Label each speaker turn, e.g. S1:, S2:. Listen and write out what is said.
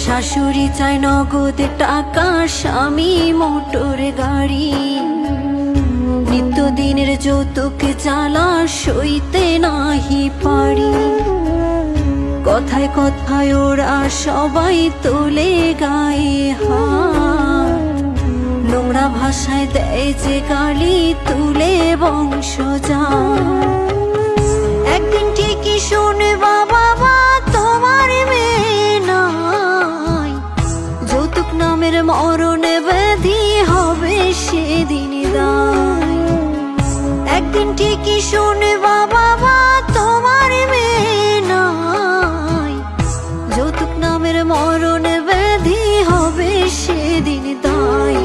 S1: শাশুড়ি চাই নগদ টাকা, স্বামী মোটর গাড়ি, নিত্যদিনের যৌতুক জ্বালা সইতে নাহি পারি। কথায় কথায় ওরা সবাই তোলে গায়ে হাত, নোংরা ভাষায় দেয় যে গালি, তুলে বংশজাত। একদিন ঠিকই শুনবা বাবা তোমার মেয়ে নাই, যৌতুক নামের মরণ ব্যাধি হবে সেদিন দায়। একদিন ঠিকই শুনবা বাবা তোমার মেয়ে নাই, যৌতুক নামের মরণ ব্যাধি হবে সেদিন দায়।